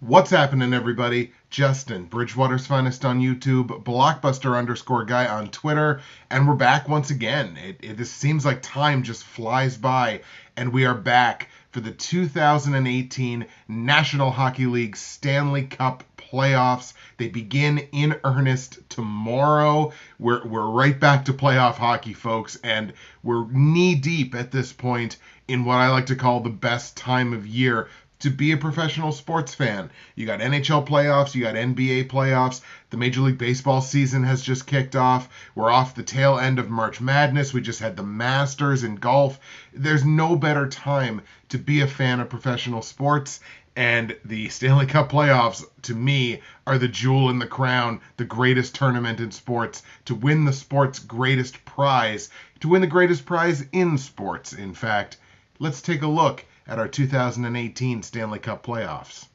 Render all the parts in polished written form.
What's happening, everybody? Justin, Bridgewater's Finest on YouTube, Blockbuster_guy on Twitter, and we're back once again. It just seems like time just flies by, and we are back for the 2018 National Hockey League Stanley Cup Playoffs. They begin in earnest tomorrow. We're right back to playoff hockey, folks, and we're knee deep at this point in what I like to call the best time of year to be a professional sports fan. You got NHL playoffs, you got NBA playoffs, the Major League Baseball season has just kicked off. We're off the tail end of March Madness. We just had the Masters in golf. There's no better time to be a fan of professional sports, and the Stanley Cup playoffs, to me, are the jewel in the crown, the greatest tournament in sports, to win the sport's greatest prize, to win the greatest prize in sports, in fact. Let's take a look at our 2018 Stanley Cup playoffs.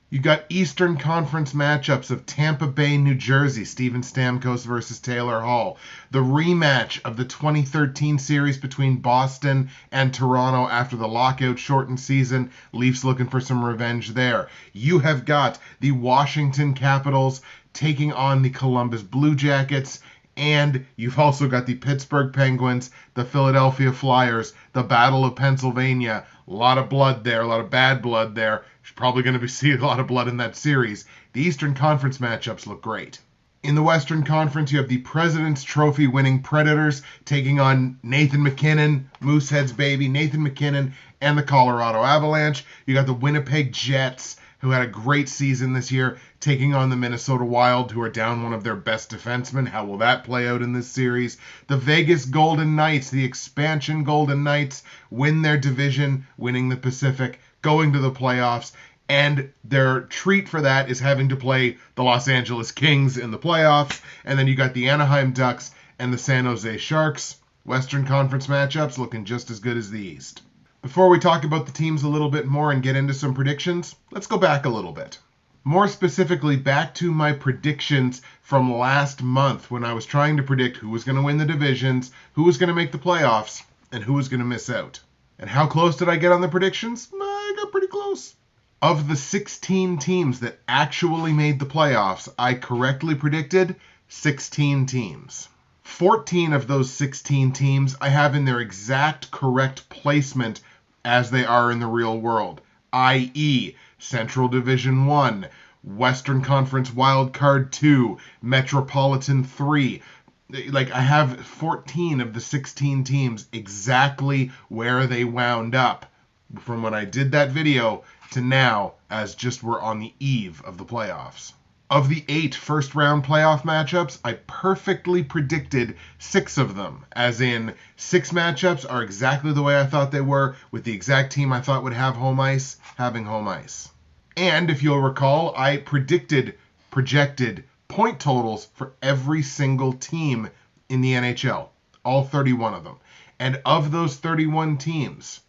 You got Eastern Conference matchups of Tampa Bay, New Jersey, Steven Stamkos versus Taylor Hall. The rematch of the 2013 series between Boston and Toronto after the lockout-shortened season. Leafs looking for some revenge there. You have got the Washington Capitals taking on the Columbus Blue Jackets. And you've also got the Pittsburgh Penguins, the Philadelphia Flyers, the Battle of Pennsylvania. A lot of blood there, a lot of bad blood there. You're probably going to see a lot of blood in that series. The Eastern Conference matchups look great. In the Western Conference, you have the President's Trophy winning Predators taking on Nathan MacKinnon, Moosehead's baby, Nathan MacKinnon, and the Colorado Avalanche. You got the Winnipeg Jets, who had a great season this year, taking on the Minnesota Wild, who are down one of their best defensemen. How will that play out in this series? The Vegas Golden Knights, the expansion Golden Knights, win their division, winning the Pacific, going to the playoffs, and their treat for that is having to play the Los Angeles Kings in the playoffs. And then you got the Anaheim Ducks and the San Jose Sharks. Western Conference matchups looking just as good as the East. Before we talk about the teams a little bit more and get into some predictions, let's go back a little bit. More specifically, back to my predictions from last month when I was trying to predict who was going to win the divisions, who was going to make the playoffs, and who was going to miss out. And how close did I get on the predictions? I got pretty close. Of the 16 teams that actually made the playoffs, I correctly predicted 16 teams. 14 of those 16 teams I have in their exact correct placement as they are in the real world, i.e. Central Division 1, Western Conference Wild Card 2, Metropolitan 3. I have 14 of the 16 teams exactly where they wound up from when I did that video to now, as just we're on the eve of the playoffs. Of the 8 first-round playoff matchups, I perfectly predicted 6 of them, as in 6 matchups are exactly the way I thought they were, with the exact team I thought would have home ice, having home ice. And if you'll recall, I projected point totals for every single team in the NHL, all 31 of them. And of those 31 teams,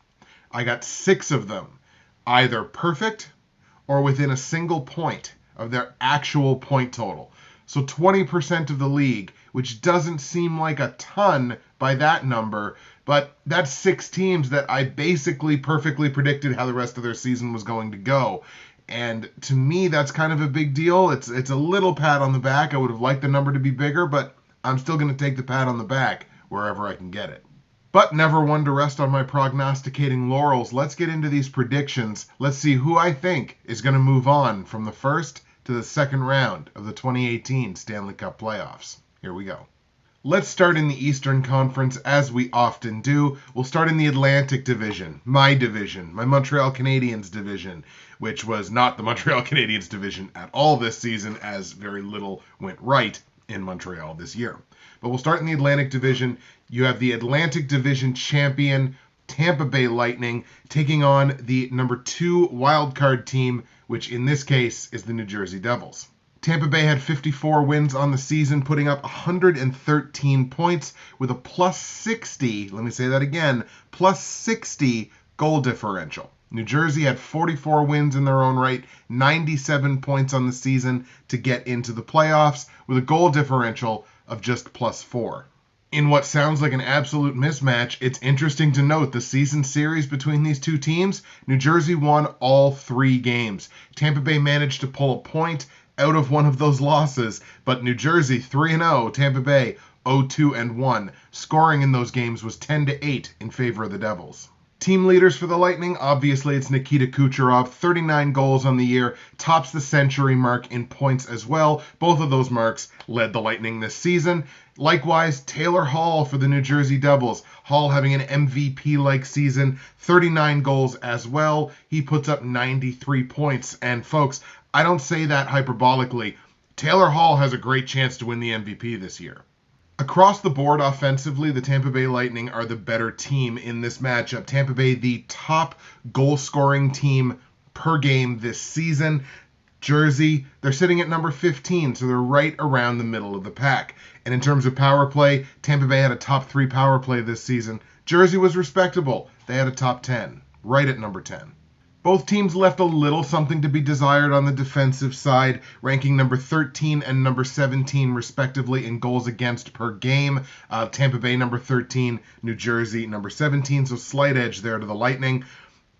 I got 6 of them either perfect or within a single point of their actual point total. So 20% of the league, which doesn't seem like a ton by that number, but that's 6 teams that I basically perfectly predicted how the rest of their season was going to go. And to me, that's kind of a big deal. It's a little pat on the back. I would have liked the number to be bigger, but I'm still going to take the pat on the back wherever I can get it. But never one to rest on my prognosticating laurels. Let's get into these predictions. Let's see who I think is going to move on from the first to the second round of the 2018 Stanley Cup Playoffs. Here we go. Let's start in the Eastern Conference, as we often do. We'll start in the Atlantic Division, my Montreal Canadiens division, which was not the Montreal Canadiens division at all this season, as very little went right in Montreal this year. But we'll start in the Atlantic Division. You have the Atlantic Division champion, Tampa Bay Lightning, taking on the number 2 wildcard team, which in this case is the New Jersey Devils. Tampa Bay had 54 wins on the season, putting up 113 points with a plus 60, let me say that again, plus 60 goal differential. New Jersey had 44 wins in their own right, 97 points on the season to get into the playoffs with a goal differential of just plus 4. In what sounds like an absolute mismatch, it's interesting to note the season series between these two teams. New Jersey won all 3 games. Tampa Bay managed to pull a point out of one of those losses, but New Jersey 3-0, Tampa Bay 0-2-1. Scoring in those games was 10-8 in favor of the Devils. Team leaders for the Lightning, obviously it's Nikita Kucherov, 39 goals on the year, tops the century mark in points as well. Both of those marks led the Lightning this season. Likewise, Taylor Hall for the New Jersey Devils. Hall having an MVP-like season, 39 goals as well. He puts up 93 points. And folks, I don't say that hyperbolically. Taylor Hall has a great chance to win the MVP this year. Across the board offensively, the Tampa Bay Lightning are the better team in this matchup. Tampa Bay, the top goal-scoring team per game this season. Jersey, they're sitting at number 15, so they're right around the middle of the pack. And in terms of power play, Tampa Bay had a top 3 power play this season. Jersey was respectable. They had a top 10, right at number 10. Both teams left a little something to be desired on the defensive side, ranking number 13 and number 17 respectively in goals against per game. Tampa Bay number 13, New Jersey number 17, so slight edge there to the Lightning.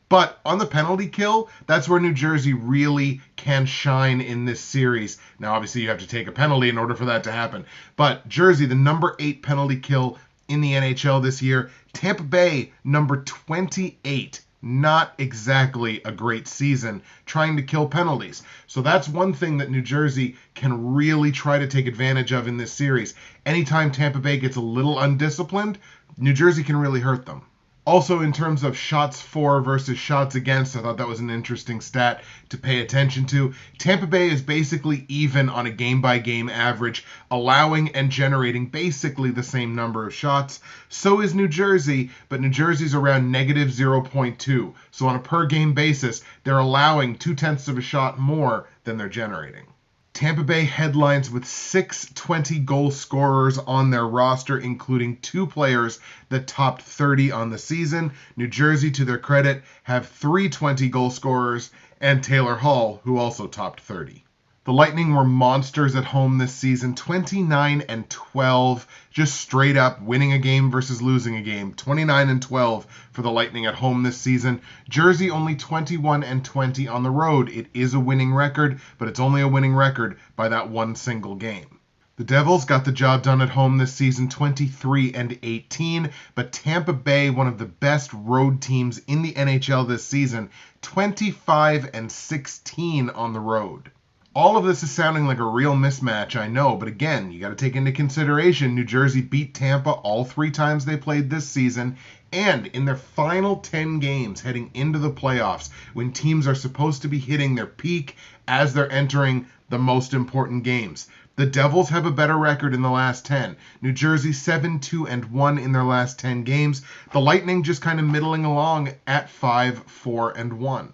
But on the penalty kill, that's where New Jersey really can shine in this series. Now, obviously, you have to take a penalty in order for that to happen. But Jersey, the number 8 penalty kill in the NHL this year. Tampa Bay, number 28. Not exactly a great season trying to kill penalties. So that's one thing that New Jersey can really try to take advantage of in this series. Anytime Tampa Bay gets a little undisciplined, New Jersey can really hurt them. Also, in terms of shots for versus shots against, I thought that was an interesting stat to pay attention to. Tampa Bay is basically even on a game-by-game average, allowing and generating basically the same number of shots. So is New Jersey, but New Jersey's around negative 0.2. So on a per-game basis, they're allowing 0.2 of a shot more than they're generating. Tampa Bay headlines with 6 20-goal scorers on their roster, including 2 players that topped 30 on the season. New Jersey, to their credit, have 3 20-goal scorers, and Taylor Hall, who also topped 30. The Lightning were monsters at home this season, 29-12, just straight up winning a game versus losing a game. 29-12 for the Lightning at home this season. Jersey only 21-20 on the road. It is a winning record, but it's only a winning record by that one single game. The Devils got the job done at home this season, 23-18, but Tampa Bay, one of the best road teams in the NHL this season, 25-16 on the road. All of this is sounding like a real mismatch, I know, but again, you got to take into consideration New Jersey beat Tampa all 3 times they played this season, and in their final 10 games heading into the playoffs, when teams are supposed to be hitting their peak as they're entering the most important games. The Devils have a better record in the last 10. New Jersey 7-2-1 in their last 10 games. The Lightning just kind of middling along at 5-4-1.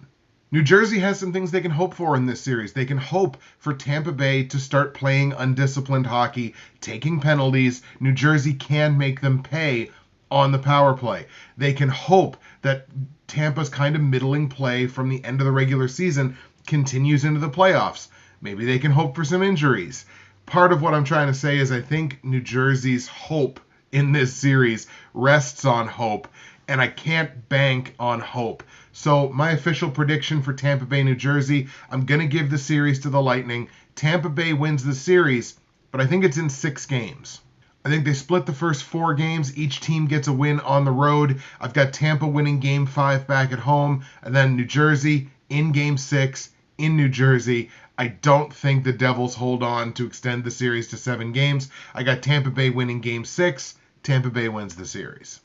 New Jersey has some things they can hope for in this series. They can hope for Tampa Bay to start playing undisciplined hockey, taking penalties. New Jersey can make them pay on the power play. They can hope that Tampa's kind of middling play from the end of the regular season continues into the playoffs. Maybe they can hope for some injuries. Part of what I'm trying to say is I think New Jersey's hope in this series rests on hope, and I can't bank on hope. So my official prediction for Tampa Bay, New Jersey, I'm going to give the series to the Lightning. Tampa Bay wins the series, but I think it's in 6 games. I think they split the first 4 games. Each team gets a win on the road. I've got Tampa winning Game 5 back at home, and then New Jersey in Game 6 in New Jersey. I don't think the Devils hold on to extend the series to 7 games. I got Tampa Bay winning Game 6. Tampa Bay wins the series.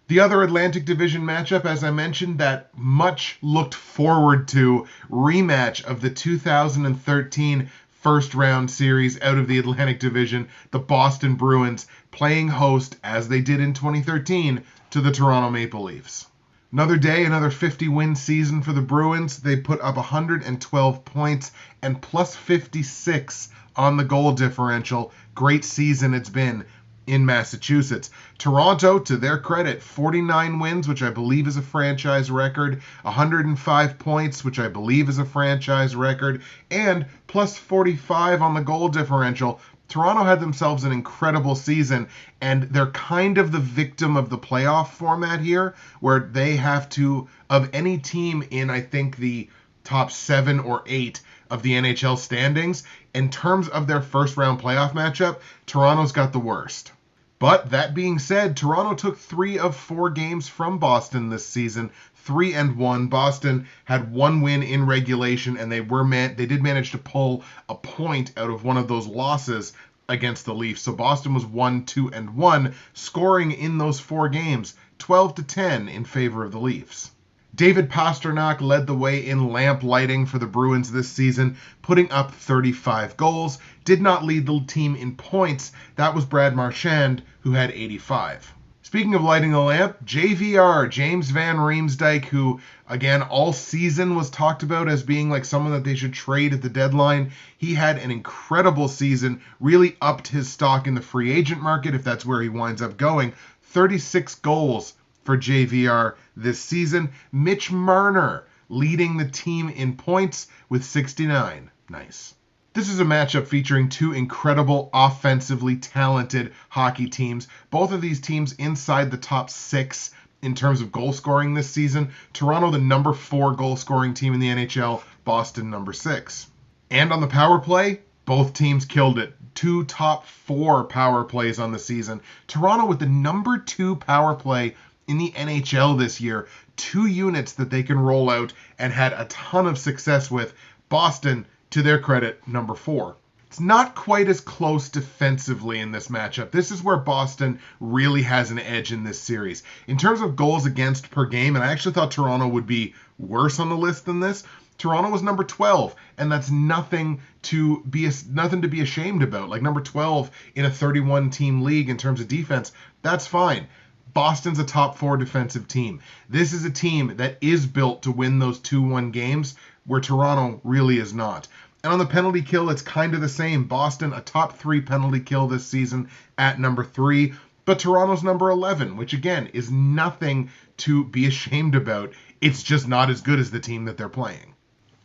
The other Atlantic Division matchup, as I mentioned, that much looked forward to rematch of the 2013 first round series out of the Atlantic Division, the Boston Bruins playing host, as they did in 2013, to the Toronto Maple Leafs. Another day, another 50-win season for the Bruins. They put up 112 points and plus 56 on the goal differential. Great season it's been in Massachusetts. Toronto, to their credit, 49 wins, which I believe is a franchise record, 105 points, which I believe is a franchise record, and plus 45 on the goal differential. Toronto had themselves an incredible season, and they're kind of the victim of the playoff format here, where they have to, of any team in, I think, the top 7 or 8 of the NHL standings, in terms of their first round playoff matchup, Toronto's got the worst. But that being said, Toronto took 3 of 4 games from Boston this season, 3-1. Boston had 1 win in regulation, and they did manage to pull a point out of one of those losses against the Leafs. So Boston was 1-2-1, scoring in those 4 games 12-10 in favor of the Leafs. David Pastrnak led the way in lamp lighting for the Bruins this season, putting up 35 goals. Did not lead the team in points. That was Brad Marchand, who had 85. Speaking of lighting the lamp, JVR, James Van Riemsdyk, who, again, all season was talked about as being like someone that they should trade at the deadline. He had an incredible season, really upped his stock in the free agent market, if that's where he winds up going. 36 goals for JVR this season. Mitch Marner leading the team in points with 69. Nice. This is a matchup featuring 2 incredible, offensively talented hockey teams. Both of these teams inside the top 6 in terms of goal scoring this season. Toronto, the number 4 goal scoring team in the NHL. Boston, number 6. And on the power play, both teams killed it. 2 top 4 power plays on the season. Toronto with the number 2 power play in the NHL this year. 2 units that they can roll out and had a ton of success with. Boston, to their credit, number 4. It's not quite as close defensively in this matchup. This is where Boston really has an edge in this series. In terms of goals against per game, and I actually thought Toronto would be worse on the list than this, Toronto was number 12, and that's nothing to be ashamed about. Like number 12 in a 31-team league in terms of defense, that's fine. Boston's a top 4 defensive team. This is a team that is built to win those 2-1 games, where Toronto really is not. And on the penalty kill, it's kind of the same. Boston, a top 3 penalty kill this season at number 3, but Toronto's number 11, which again is nothing to be ashamed about. It's just not as good as the team that they're playing.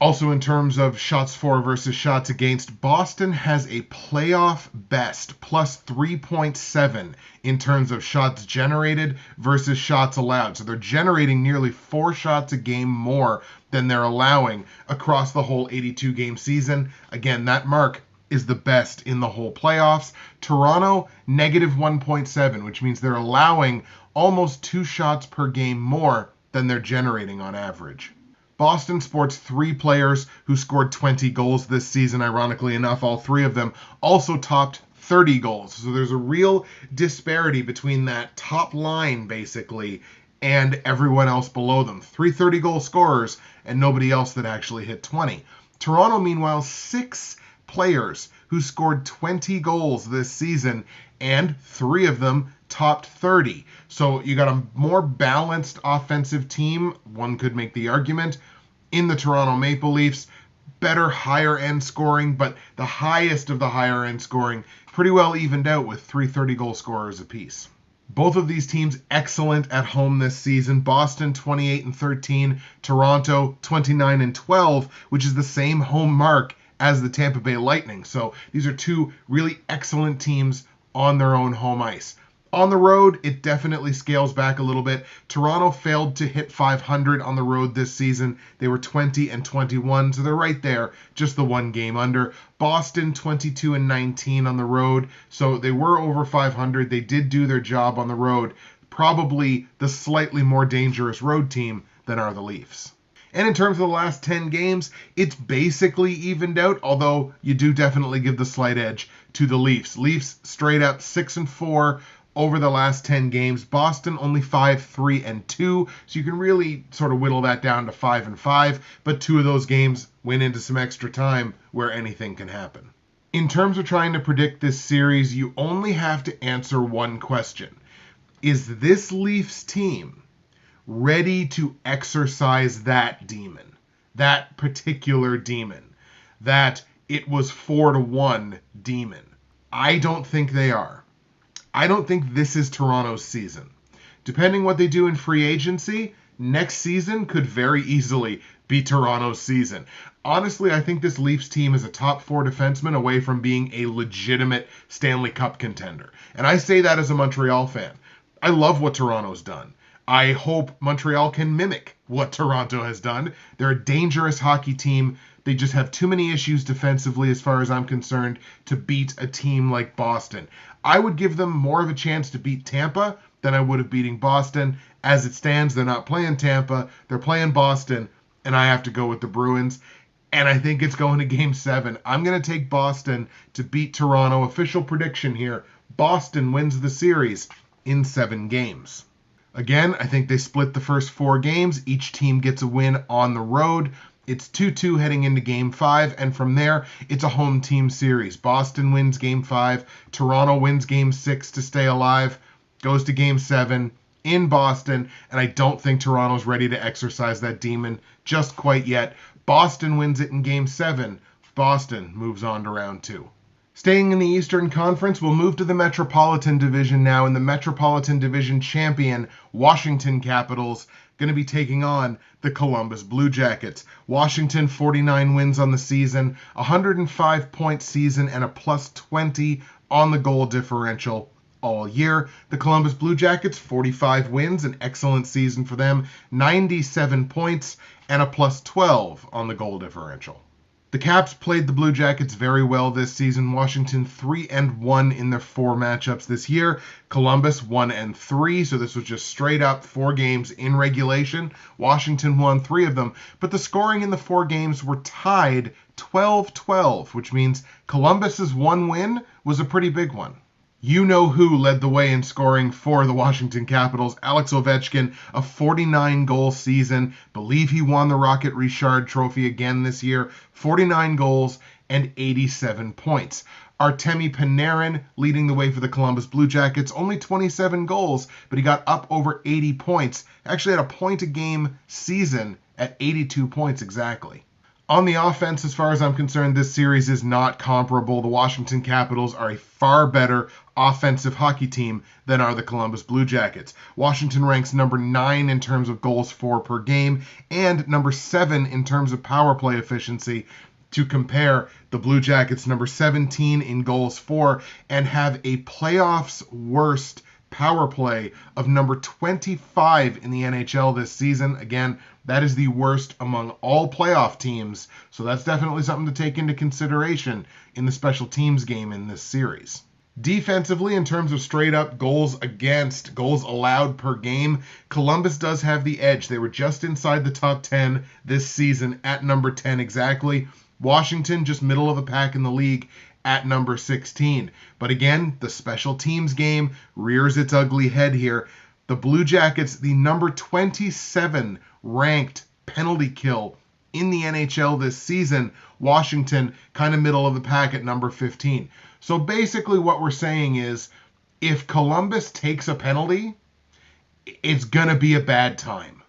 Also, in terms of shots for versus shots against, Boston has a playoff best, plus 3.7 in terms of shots generated versus shots allowed. So they're generating nearly 4 shots a game more than they're allowing across the whole 82-game season. Again, that mark is the best in the whole playoffs. Toronto, negative 1.7, which means they're allowing almost 2 shots per game more than they're generating on average. Boston sports 3 players who scored 20 goals this season. Ironically enough, all 3 of them also topped 30 goals. So there's a real disparity between that top line, basically, and everyone else below them. 3 30-goal scorers and nobody else that actually hit 20. Toronto, meanwhile, 6 players who scored 20 goals this season, and 3 of them topped 30. So you got a more balanced offensive team, one could make the argument, in the Toronto Maple Leafs. Better higher-end scoring, but the highest of the higher-end scoring pretty well evened out with 3 30-goal scorers apiece. Both of these teams excellent at home this season. Boston 28-13, Toronto 29-12, which is the same home mark as the Tampa Bay Lightning. So these are 2 really excellent teams on their own home ice. On the road, it definitely scales back a little bit. Toronto failed to hit 500 on the road this season. They were 20-21, so they're right there, just the 1 game under. Boston 22-19 on the road, so they were over 500. They did do their job on the road. Probably the slightly more dangerous road team than are the Leafs. And in terms of the last 10 games, it's basically evened out, although you do definitely give the slight edge to the Leafs. Leafs straight up 6-4 over the last 10 games. Boston only 5-3-2, so you can really sort of whittle that down to 5-5, but 2 of those games went into some extra time where anything can happen. In terms of trying to predict this series, you only have to answer one question. Is this Leafs team ready to exercise that demon, that particular demon, that it was 4-1 demon? I don't think they are. I don't think this is Toronto's season. Depending what they do in free agency, next season could very easily be Toronto's season. Honestly, I think this Leafs team is a top 4 defenseman away from being a legitimate Stanley Cup contender. And I say that as a Montreal fan. I love what Toronto's done. I hope Montreal can mimic what Toronto has done. They're a dangerous hockey team. They just have too many issues defensively, as far as I'm concerned, to beat a team like Boston. I would give them more of a chance to beat Tampa than I would have beating Boston. As it stands, they're not playing Tampa. They're playing Boston, and I have to go with the Bruins. And I think it's going to Game 7. I'm going to take Boston to beat Toronto. Official prediction here. Boston wins the series in 7 games. Again, I think they split the first 4 games. Each team gets a win on the road. It's 2-2 heading into Game 5, and from there, it's a home team series. Boston wins Game 5. Toronto wins Game 6 to stay alive. Goes to Game 7 in Boston, and I don't think Toronto's ready to exercise that demon just quite yet. Boston wins it in Game 7. Boston moves on to round 2. Staying in the Eastern Conference, we'll move to the Metropolitan Division now, and the Metropolitan Division champion, Washington Capitals, going to be taking on the Columbus Blue Jackets. Washington, 49 wins on the season, 105-point season, and a plus 20 on the goal differential all year. The Columbus Blue Jackets, 45 wins, an excellent season for them, 97 points, and a plus 12 on the goal differential. The Caps played the Blue Jackets very well this season. Washington 3-1 in their 4 matchups this year. Columbus 1-3, so this was just straight up 4 games in regulation. Washington won 3 of them, but the scoring in the 4 games were tied 12-12, which means Columbus's 1 win was a pretty big one. You know who led the way in scoring for the Washington Capitals. Alex Ovechkin, a 49-goal season. Believe he won the Rocket Richard Trophy again this year. 49 goals and 87 points. Artemi Panarin leading the way for the Columbus Blue Jackets. Only 27 goals, but he got up over 80 points. Actually had a point-a-game season at 82 points exactly. On the offense, as far as I'm concerned, this series is not comparable. The Washington Capitals are a far better offensive hockey team than are the Columbus Blue Jackets. Washington ranks number 9 in terms of goals for per game and number 7 in terms of power play efficiency. To compare, the Blue Jackets number 17 in goals for and have a playoffs worst power play of number 25 in the NHL this season. Again, that is the worst among all playoff teams, so that's definitely something to take into consideration in the special teams game in this series. Defensively, in terms of straight up goals against, goals allowed per game, Columbus does have the edge. They were just inside the top 10 this season at number 10 exactly. Washington just middle of the pack in the league at number 16. But again, the special teams game rears its ugly head here. The Blue Jackets, the number 27 ranked penalty kill in the NHL this season. Washington, kind of middle of the pack at number 15. So basically what we're saying is, if Columbus takes a penalty, it's going to be a bad time.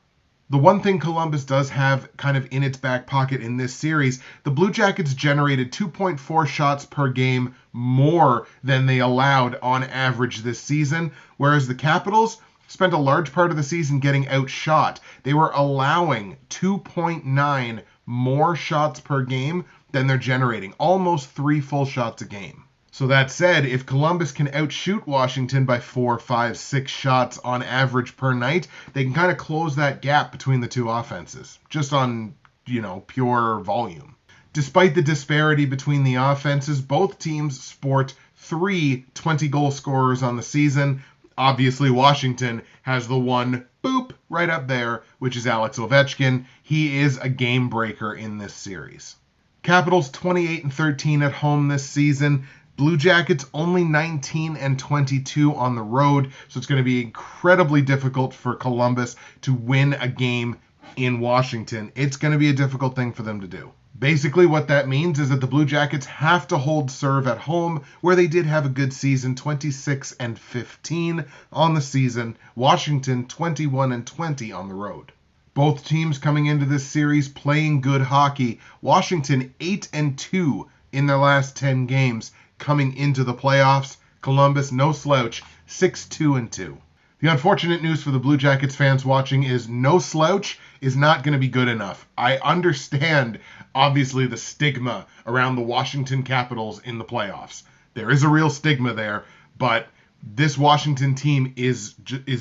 The one thing Columbus does have kind of in its back pocket in this series, the Blue Jackets generated 2.4 shots per game more than they allowed on average this season, whereas the Capitals spent a large part of the season getting outshot. They were allowing 2.9 more shots per game than they're generating, almost 3 full shots a game. So that said, if Columbus can outshoot Washington by 4, 5, 6 shots on average per night, they can kind of close that gap between the two offenses, just on, pure volume. Despite the disparity between the offenses, both teams sport 3 20-goal scorers on the season. Obviously, Washington has the one, boop, right up there, which is Alex Ovechkin. He is a game breaker in this series. Capitals 28-13 at home this season. Blue Jackets only 19-22 on the road, so it's going to be incredibly difficult for Columbus to win a game in Washington. It's going to be a difficult thing for them to do. Basically, what that means is that the Blue Jackets have to hold serve at home, where they did have a good season, 26-15 on the season. Washington 21-20 on the road. Both teams coming into this series playing good hockey. Washington 8-2 in their last 10 games coming into the playoffs. Columbus, no slouch, 6-2-2. The unfortunate news for the Blue Jackets fans watching is no slouch is not going to be good enough. I understand, obviously, the stigma around the Washington Capitals in the playoffs. There is a real stigma there, but this Washington team is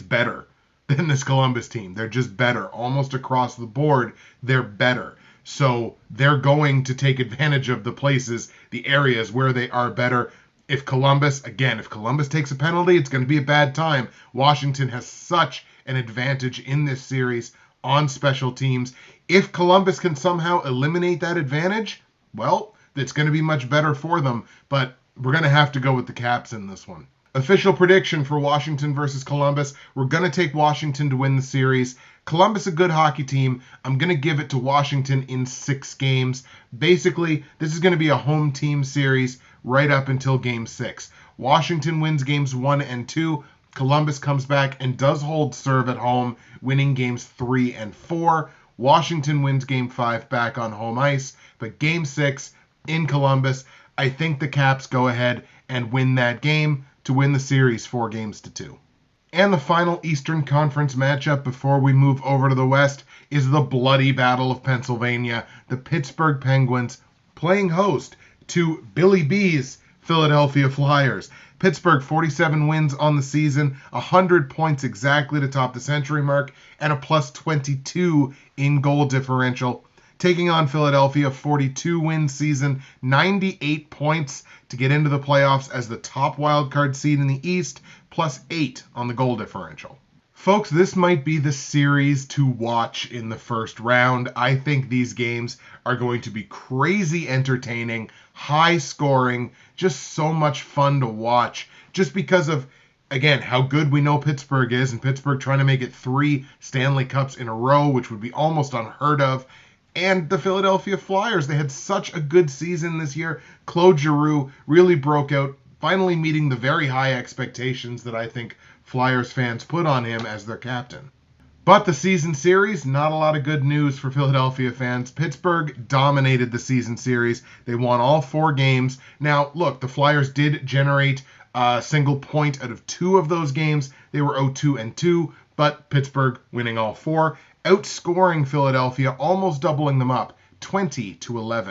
better than this Columbus team. They're just better. Almost across the board, they're better. So they're going to take advantage of the places, the areas where they are better. If Columbus takes a penalty, it's going to be a bad time. Washington has such an advantage in this series on special teams. If Columbus can somehow eliminate that advantage, well, it's going to be much better for them. But we're going to have to go with the Caps in this one. Official prediction for Washington versus Columbus. We're going to take Washington to win the series. Columbus, a good hockey team. I'm going to give it to Washington in 6 games. Basically, this is going to be a home team series right up until Game 6. Washington wins Games 1 and 2. Columbus comes back and does hold serve at home, winning Games 3 and 4. Washington wins Game 5 back on home ice. But Game 6 in Columbus, I think the Caps go ahead and win that game to win the series 4-2. And the final Eastern Conference matchup before we move over to the West is the bloody Battle of Pennsylvania. The Pittsburgh Penguins playing host to Billy B's Philadelphia Flyers. Pittsburgh 47 wins on the season, 100 points exactly to top the century mark, and a plus 22 in goal differential. Taking on Philadelphia, 42-win season, 98 points to get into the playoffs as the top wildcard seed in the East, plus 8 on the goal differential. Folks, this might be the series to watch in the first round. I think these games are going to be crazy entertaining, high scoring, just so much fun to watch, just because of, again, how good we know Pittsburgh is, and Pittsburgh trying to make it 3 Stanley Cups in a row, which would be almost unheard of. And the Philadelphia Flyers, they had such a good season this year. Claude Giroux really broke out, finally meeting the very high expectations that I think Flyers fans put on him as their captain. But the season series, not a lot of good news for Philadelphia fans. Pittsburgh dominated the season series. They won all 4 games. Now, look, the Flyers did generate a single point out of 2 of those games. They were 0-2-2, but Pittsburgh winning all 4. Outscoring Philadelphia, almost doubling them up, 20-11.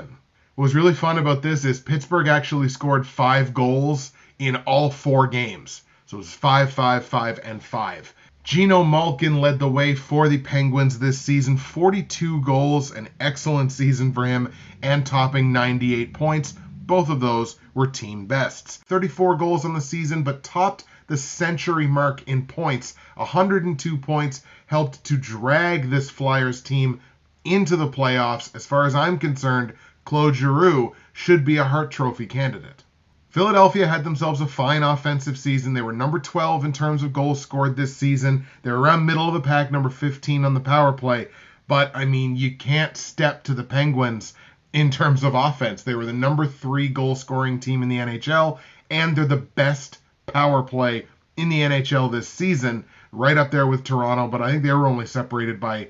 What was really fun about this is Pittsburgh actually scored 5 goals in all 4 games. So it was 5, 5, 5, and 5. Geno Malkin led the way for the Penguins this season, 42 goals, an excellent season for him, and topping 98 points. Both of those were team bests. 34 goals on the season, but topped the century mark in points. 102 points helped to drag this Flyers team into the playoffs. As far as I'm concerned, Claude Giroux should be a Hart Trophy candidate. Philadelphia had themselves a fine offensive season. They were number 12 in terms of goals scored this season. They're around middle of the pack, number 15 on the power play. But, I mean, you can't step to the Penguins in terms of offense. They were the number 3 goal-scoring team in the NHL, and they're the best power play in the NHL this season, right up there with Toronto, but I think they were only separated by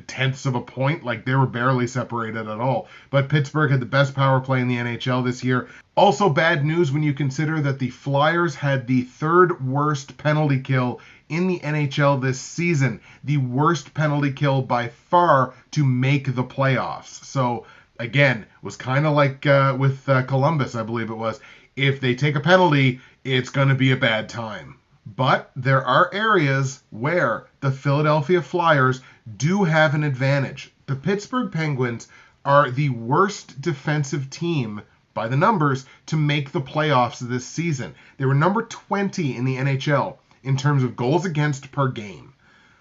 tenths of a point. Like, they were barely separated at all. But Pittsburgh had the best power play in the NHL this year. Also bad news when you consider that the Flyers had the 3rd worst penalty kill in the NHL this season. The worst penalty kill by far to make the playoffs. So, again, it was kind of like with Columbus, I believe it was. If they take a penalty, it's going to be a bad time. But there are areas where the Philadelphia Flyers do have an advantage. The Pittsburgh Penguins are the worst defensive team by the numbers to make the playoffs this season. They were number 20 in the NHL in terms of goals against per game.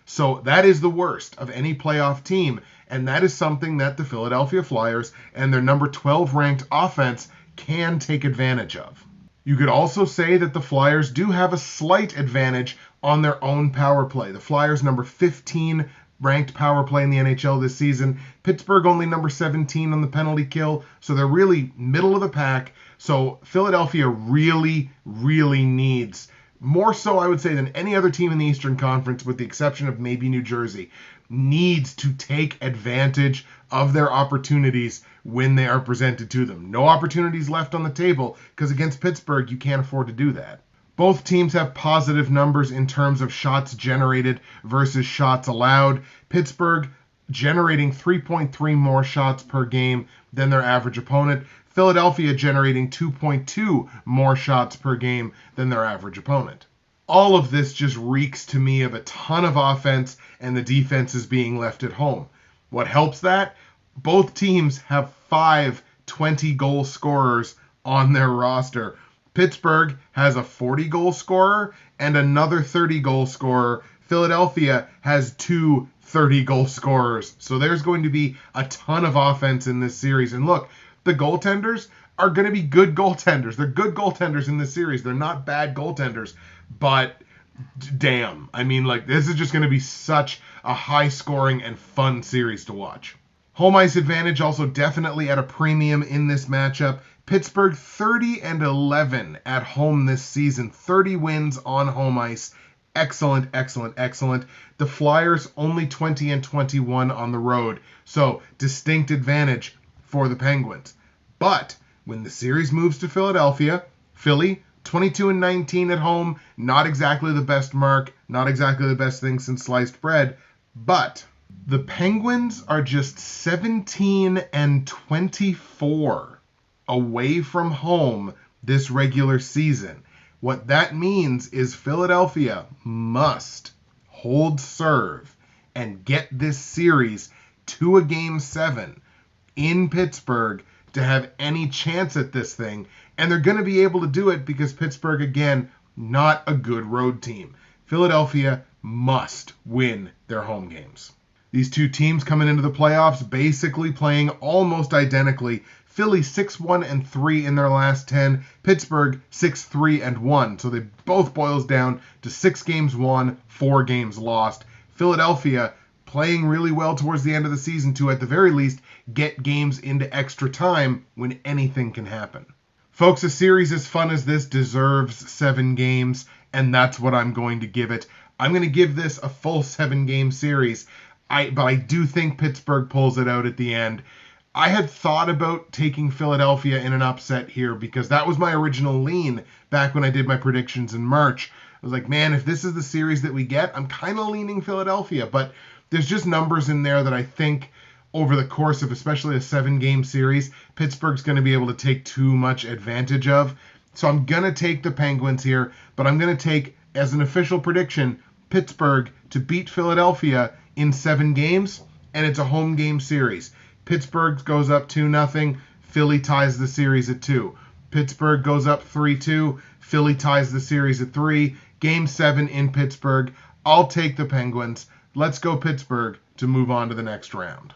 So that is the worst of any playoff team, and that is something that the Philadelphia Flyers and their number 12 ranked offense can take advantage of. You could also say that the Flyers do have a slight advantage on their own power play. The Flyers number 15 ranked power play in the NHL this season. Pittsburgh only number 17 on the penalty kill, so they're really middle of the pack. So Philadelphia really, really needs, more so I would say than any other team in the Eastern Conference, with the exception of maybe New Jersey, needs to take advantage of their opportunities when they are presented to them. No opportunities left on the table, because against Pittsburgh, you can't afford to do that. Both teams have positive numbers in terms of shots generated versus shots allowed. Pittsburgh generating 3.3 more shots per game than their average opponent. Philadelphia generating 2.2 more shots per game than their average opponent. All of this just reeks to me of a ton of offense and the defense is being left at home. What helps that? Both teams have 5 20-goal scorers on their roster. Pittsburgh has a 40-goal scorer and another 30-goal scorer. Philadelphia has 2 30-goal scorers. So there's going to be a ton of offense in this series. And look, the goaltenders are going to be good goaltenders. They're good goaltenders in this series. They're not bad goaltenders. But damn, I mean, like, this is just going to be such a high-scoring and fun series to watch. Home ice advantage also definitely at a premium in this matchup. Pittsburgh 30-11 at home this season. 30 wins on home ice. Excellent, excellent, excellent. The Flyers only 20-21 on the road. So distinct advantage for the Penguins. But when the series moves to Philadelphia, Philly 22-19 at home. Not exactly the best mark. Not exactly the best thing since sliced bread. But the Penguins are just 17-24 away from home this regular season. What that means is Philadelphia must hold serve and get this series to a Game 7 in Pittsburgh to have any chance at this thing. And they're going to be able to do it because Pittsburgh, again, not a good road team. Philadelphia must win their home games. These two teams coming into the playoffs basically playing almost identically. Philly 6-1-3 in their last 10. Pittsburgh 6-3-1. So they both boils down to 6 games won, 4 games lost. Philadelphia playing really well towards the end of the season to, at the very least, get games into extra time when anything can happen. Folks, a series as fun as this deserves 7 games, and that's what I'm going to give it. I'm going to give this a full 7-game series. But I do think Pittsburgh pulls it out at the end. I had thought about taking Philadelphia in an upset here because that was my original lean back when I did my predictions in March. I was like, man, if this is the series that we get, I'm kind of leaning Philadelphia. But there's just numbers in there that I think over the course of especially a 7-game series, Pittsburgh's going to be able to take too much advantage of. So I'm going to take the Penguins here, but I'm going to take, as an official prediction, Pittsburgh to beat Philadelphia in 7 games, and it's a home game series. Pittsburgh goes up 2-0. Philly ties the series at 2. Pittsburgh goes up 3-2. Philly ties the series at 3. Game 7 in Pittsburgh. I'll take the Penguins. Let's go Pittsburgh to move on to the next round.